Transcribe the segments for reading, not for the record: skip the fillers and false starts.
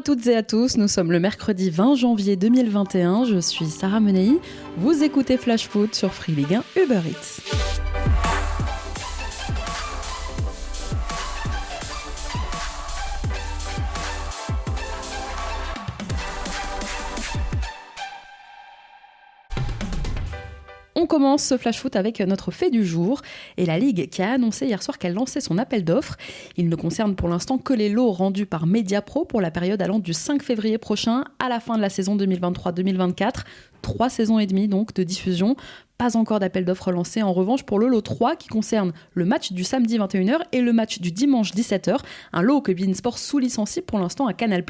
à toutes et à tous, nous sommes le mercredi 20 janvier 2021, je suis Sarah Menei, vous écoutez Flash Foot sur Free Ligue 1 Uber Eats. On commence ce flash foot avec notre fait du jour et la Ligue qui a annoncé hier soir qu'elle lançait son appel d'offres. Il ne concerne pour l'instant que les lots rendus par Mediapro pour la période allant du 5 février prochain à la fin de la saison 2023-2024. 3 saisons et demie donc de diffusion. Pas encore d'appel d'offres lancé en revanche pour le lot 3 qui concerne le match du samedi 21h et le match du dimanche 17h, un lot que beIN Sport sous-licencie pour l'instant à Canal+.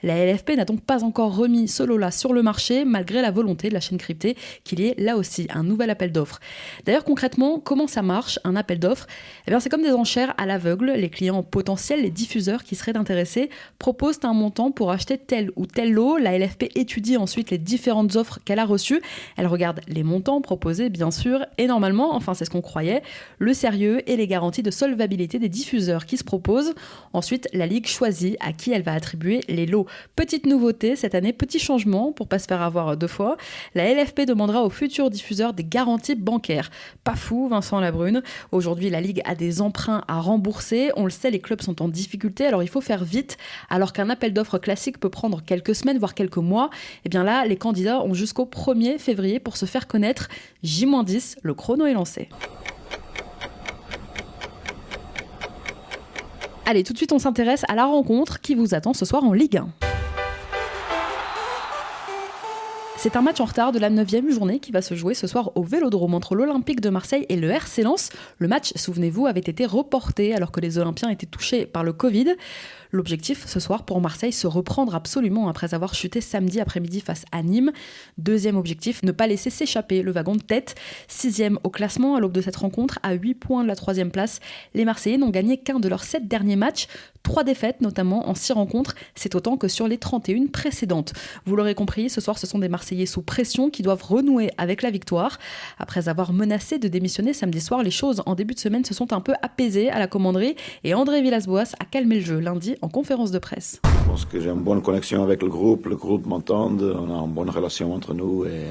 La LFP n'a donc pas encore remis ce lot-là sur le marché malgré la volonté de la chaîne cryptée qu'il y ait là aussi un nouvel appel d'offres. D'ailleurs concrètement, comment ça marche un appel d'offres ? C'est comme des enchères à l'aveugle. Les clients potentiels, les diffuseurs qui seraient intéressés proposent un montant pour acheter tel ou tel lot. La LFP étudie ensuite les différentes offres qu'elle a reçues. Elle regarde les montants proposés bien sûr et normalement, enfin c'est ce qu'on croyait, le sérieux et les garanties de solvabilité des diffuseurs qui se proposent. Ensuite, la Ligue choisit à qui elle va attribuer les lots. Petite nouveauté cette année, petit changement pour pas se faire avoir deux fois. La LFP demandera aux futurs diffuseurs des garanties bancaires. Pas fou, Vincent Labrune. Aujourd'hui, la Ligue a des emprunts à rembourser. On le sait, les clubs sont en difficulté, alors il faut faire vite. Alors qu'un appel d'offres classique peut prendre quelques semaines, voire quelques mois, et bien là, les candidats ont jusqu'au 1er février pour se faire connaître. J-10, le chrono est lancé. Allez, tout de suite, on s'intéresse à la rencontre qui vous attend ce soir en Ligue 1. C'est un match en retard de la 9e journée qui va se jouer ce soir au Vélodrome entre l'Olympique de Marseille et le RC Lens. Le match, souvenez-vous, avait été reporté alors que les Olympiens étaient touchés par le Covid. L'objectif ce soir pour Marseille, se reprendre absolument après avoir chuté samedi après-midi face à Nîmes. Deuxième objectif, ne pas laisser s'échapper le wagon de tête. 6e au classement à l'aube de cette rencontre, à 8 points de la 3e place. Les Marseillais n'ont gagné qu'un de leurs 7 derniers matchs. 3 défaites, notamment en 6 rencontres. C'est autant que sur les 31 précédentes. Vous l'aurez compris, ce soir, ce sont des Marseillais sous pression qui doivent renouer avec la victoire. Après avoir menacé de démissionner samedi soir, les choses en début de semaine se sont un peu apaisées à la commanderie et André Villas-Boas a calmé le jeu lundi en conférence de presse. Je pense que j'ai une bonne connexion avec le groupe m'entend, on a une bonne relation entre nous et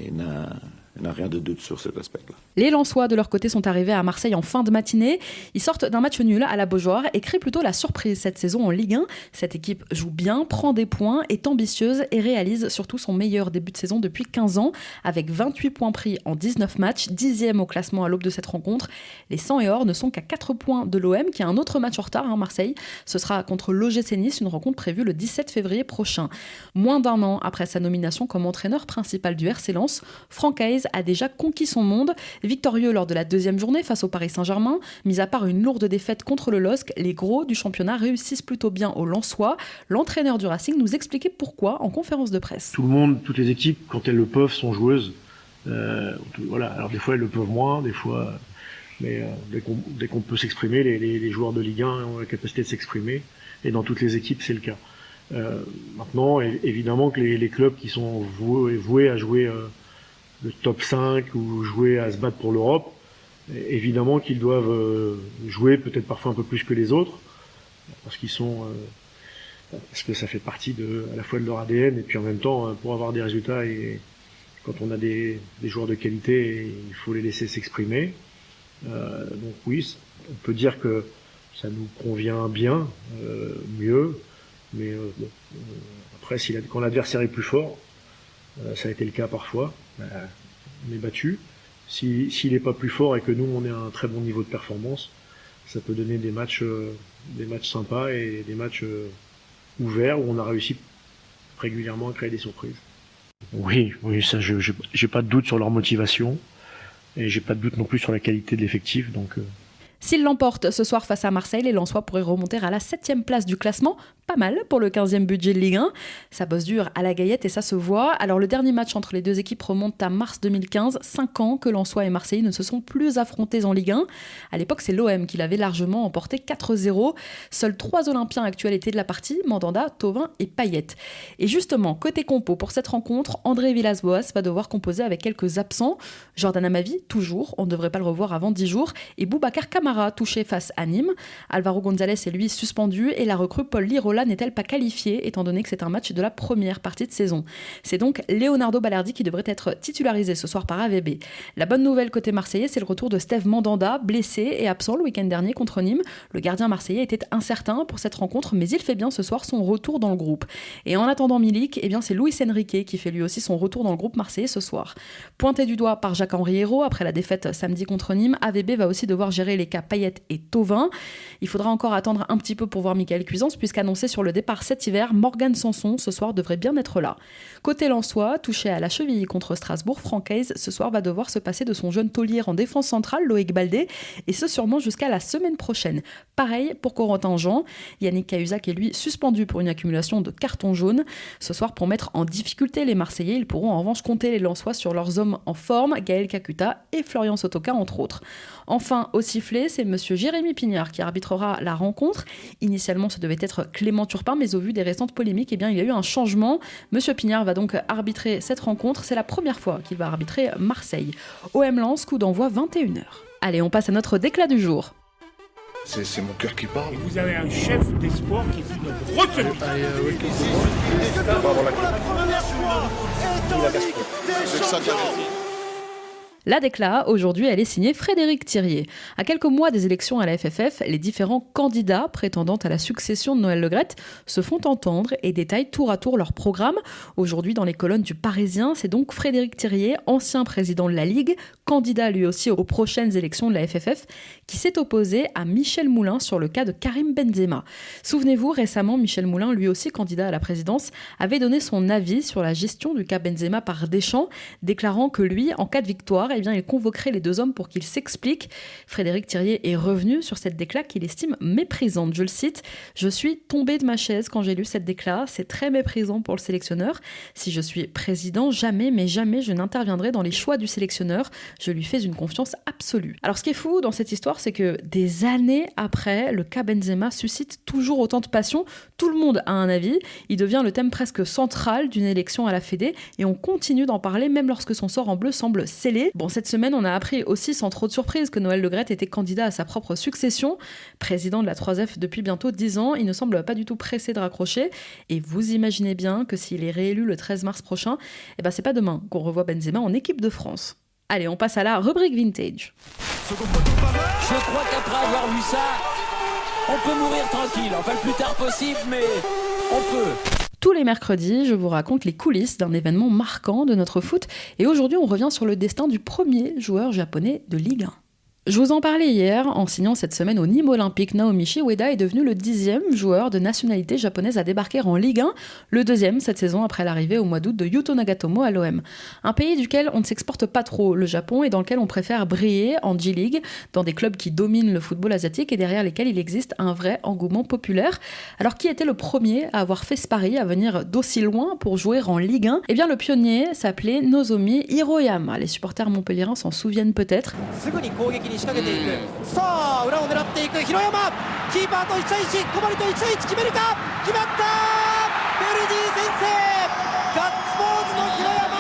il n'y a rien de doute sur cet aspect-là. Les Lensois, de leur côté, sont arrivés à Marseille en fin de matinée. Ils sortent d'un match nul à la Beaujoire et créent plutôt la surprise cette saison en Ligue 1. Cette équipe joue bien, prend des points, est ambitieuse et réalise surtout son meilleur début de saison depuis 15 ans, avec 28 points pris en 19 matchs, 10e au classement à l'aube de cette rencontre. Les 100 et or ne sont qu'à 4 points de l'OM, qui a un autre match en retard, Marseille. Ce sera contre l'OGC Nice, une rencontre prévue le 17 février prochain. Moins d'un an après sa nomination comme entraîneur principal du RC Lens, Franck Haise a déjà conquis son monde. Victorieux lors de la 2e journée face au Paris Saint-Germain, mis à part une lourde défaite contre le LOSC, les gros du championnat réussissent plutôt bien aux Lensois. L'entraîneur du Racing nous expliquait pourquoi en conférence de presse. Tout le monde, toutes les équipes, quand elles le peuvent, sont joueuses. Voilà. Alors des fois elles le peuvent moins, des fois, mais dès qu'on peut s'exprimer, les joueurs de Ligue 1 ont la capacité de s'exprimer, et dans toutes les équipes c'est le cas. Maintenant, évidemment que les clubs qui sont voués à jouer le top 5 ou jouer à se battre pour l'Europe, évidemment qu'ils doivent jouer peut-être parfois un peu plus que les autres, parce que ça fait partie à la fois de leur ADN, et puis en même temps, pour avoir des résultats, et quand on a des joueurs de qualité, il faut les laisser s'exprimer. Donc oui, on peut dire que ça nous convient bien, mieux, mais après, quand l'adversaire est plus fort, ça a été le cas parfois, on est battu. S'il n'est pas plus fort et que nous on est à un très bon niveau de performance, ça peut donner des matchs sympas et des matchs ouverts où on a réussi régulièrement à créer des surprises. Oui, ça, j'ai pas de doute sur leur motivation et j'ai pas de doute non plus sur la qualité de l'effectif, donc. S'ils l'emportent ce soir face à Marseille, les Lensois pourraient remonter à la 7e place du classement. Pas mal pour le 15e budget de Ligue 1. Ça bosse dur à la Gaillette et ça se voit. Alors le dernier match entre les deux équipes remonte à mars 2015. 5 ans que Lensois et Marseille ne se sont plus affrontés en Ligue 1. À l'époque, c'est l'OM qui l'avait largement emporté 4-0. Seuls 3 Olympiens actuels étaient de la partie, Mandanda, Thauvin et Payet. Et justement, côté compo, pour cette rencontre, André Villas-Boas va devoir composer avec quelques absents. Jordan Amavi, toujours, on ne devrait pas le revoir avant 10 jours. Et Boubacar Kamara, Connemara touché face à Nîmes. Alvaro González est lui suspendu et la recrue Paul Lirola n'est-elle pas qualifiée étant donné que c'est un match de la première partie de saison. C'est donc Leonardo Balerdi qui devrait être titularisé ce soir par AVB. La bonne nouvelle côté marseillais, c'est le retour de Steve Mandanda, blessé et absent le week-end dernier contre Nîmes. Le gardien marseillais était incertain pour cette rencontre, mais il fait bien ce soir son retour dans le groupe. Et en attendant Milik, c'est Luis Enrique qui fait lui aussi son retour dans le groupe marseillais ce soir. Pointé du doigt par Jacques-Henri Hérault après la défaite samedi contre Nîmes, AVB va aussi devoir gérer les cas Payet et Thauvin. Il faudra encore attendre un petit peu pour voir Michael Cuisance, puisqu'annoncé sur le départ cet hiver, Morgan Sanson ce soir devrait bien être là. Côté lensois, touché à la cheville contre Strasbourg, Francaise ce soir va devoir se passer de son jeune taulier en défense centrale, Loïc Baldé, et ce sûrement jusqu'à la semaine prochaine. Pareil pour Corentin Jean, Yannick Cahuzac est lui suspendu pour une accumulation de cartons jaunes. Ce soir, pour mettre en difficulté les Marseillais, ils pourront en revanche compter les Lensois sur leurs hommes en forme, Gaël Kakuta et Florian Sotoka entre autres. Enfin, au sifflet, c'est monsieur Jérémy Pignard qui arbitrera la rencontre. Initialement, ce devait être Clément Turpin, mais au vu des récentes polémiques, il y a eu un changement. Monsieur Pignard va donc arbitrer cette rencontre. C'est la première fois qu'il va arbitrer Marseille. OM Lens, coup d'envoi 21h. Allez, on passe à notre déclat du jour. C'est mon cœur qui parle. Et vous avez un chef d'espoir qui est une retenue. La décla, aujourd'hui, elle est signée Frédéric Thirier. À quelques mois des élections à la FFF, les différents candidats prétendant à la succession de Noël Le Graët se font entendre et détaillent tour à tour leur programme. Aujourd'hui, dans les colonnes du Parisien, c'est donc Frédéric Thirier, ancien président de la Ligue, candidat lui aussi aux prochaines élections de la FFF, qui s'est opposé à Michel Moulin sur le cas de Karim Benzema. Souvenez-vous, récemment, Michel Moulin, lui aussi candidat à la présidence, avait donné son avis sur la gestion du cas Benzema par Deschamps, déclarant que lui, en cas de victoire, il convoquerait les deux hommes pour qu'ils s'expliquent. Frédéric Thirier est revenu sur cette décla qu'il estime méprisante. Je le cite, « Je suis tombé de ma chaise quand j'ai lu cette décla. C'est très méprisant pour le sélectionneur. Si je suis président, jamais, mais jamais je n'interviendrai dans les choix du sélectionneur. Je lui fais une confiance absolue. » Alors ce qui est fou dans cette histoire, c'est que des années après, le cas Benzema suscite toujours autant de passion. Tout le monde a un avis. Il devient le thème presque central d'une élection à la Fédé et on continue d'en parler même lorsque son sort en bleu semble scellé. Bon, cette semaine, on a appris aussi sans trop de surprise que Noël Le Graët était candidat à sa propre succession. Président de la 3F depuis bientôt 10 ans, il ne semble pas du tout pressé de raccrocher. Et vous imaginez bien que s'il est réélu le 13 mars prochain, c'est pas demain qu'on revoit Benzema en équipe de France. Allez, on passe à la rubrique vintage. Je crois qu'après avoir vu ça, on peut mourir tranquille. Enfin, le plus tard possible, mais on peut. Tous les mercredis, je vous raconte les coulisses d'un événement marquant de notre foot. Et aujourd'hui, on revient sur le destin du premier joueur japonais de Ligue 1. Je vous en parlais hier, en signant cette semaine au Nîmes Olympique, Naomichi Ueda est devenu le 10e joueur de nationalité japonaise à débarquer en Ligue 1, le 2e cette saison après l'arrivée au mois d'août de Yuto Nagatomo à l'OM. Un pays duquel on ne s'exporte pas trop, le Japon, et dans lequel on préfère briller en J-League, dans des clubs qui dominent le football asiatique et derrière lesquels il existe un vrai engouement populaire. Alors qui était le premier à avoir fait ce pari, à venir d'aussi loin pour jouer en Ligue 1 ? Eh bien le pionnier s'appelait Nozomi Hiroyama. Les supporters montpelliérains s'en souviennent peut-être. 仕掛けていく、さあ裏を狙っていく広山、キーパーと1対1、小針と1対1決めるか、決まった、ベルディ先制、ガッツポーズの広山、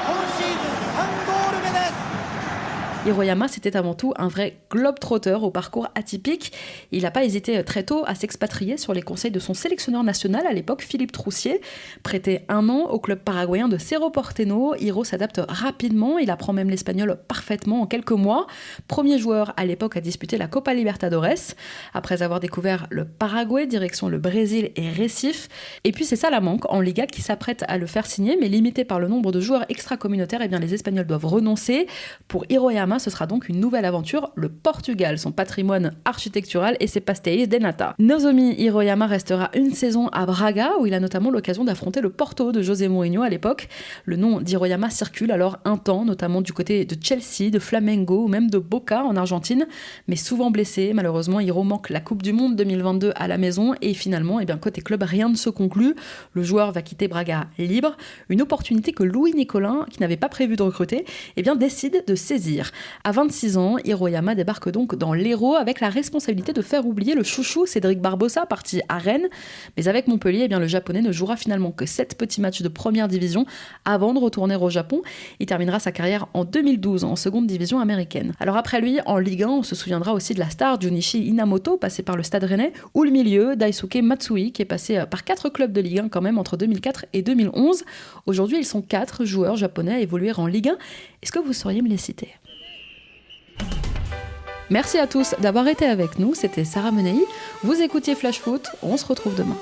今シーズン3ゴール目です。 Hiroyama, c'était avant tout un vrai globe-trotteur au parcours atypique. Il n'a pas hésité très tôt à s'expatrier sur les conseils de son sélectionneur national à l'époque, Philippe Troussier. Prêté 1 an au club paraguayen de Cerro Porteño, Hiro s'adapte rapidement, il apprend même l'espagnol parfaitement en quelques mois. Premier joueur à l'époque à disputer la Copa Libertadores. Après avoir découvert le Paraguay, direction le Brésil et Recife. Et puis c'est Salamanque en Liga qui s'apprête à le faire signer, mais limité par le nombre de joueurs extra-communautaires, les Espagnols doivent renoncer. Pour Hiroyama, ce sera donc une nouvelle aventure, le Portugal, son patrimoine architectural et ses pastéis de nata. Nozomi Hiroyama restera une saison à Braga, où il a notamment l'occasion d'affronter le Porto de José Mourinho à l'époque. Le nom d'Hiroyama circule alors un temps, notamment du côté de Chelsea, de Flamengo ou même de Boca en Argentine, mais souvent blessé. Malheureusement, Hiro manque la Coupe du Monde 2022 à la maison et finalement, côté club, rien ne se conclut. Le joueur va quitter Braga libre, une opportunité que Louis Nicolin, qui n'avait pas prévu de recruter, décide de saisir. À 26 ans, Hiroyama débarque donc dans l'Hérault avec la responsabilité de faire oublier le chouchou Cédric Barbosa, parti à Rennes. Mais avec Montpellier, eh bien, le Japonais ne jouera finalement que 7 petits matchs de première division avant de retourner au Japon. Il terminera sa carrière en 2012 en seconde division américaine. Alors après lui, en Ligue 1, on se souviendra aussi de la star Junichi Inamoto, passé par le Stade Rennais, ou le milieu Daisuke Matsui, qui est passé par 4 clubs de Ligue 1 quand même entre 2004 et 2011. Aujourd'hui, ils sont 4 joueurs japonais à évoluer en Ligue 1. Est-ce que vous sauriez me les citer ? Merci à tous d'avoir été avec nous, c'était Sarah Menei. Vous écoutiez Flash Foot, on se retrouve demain.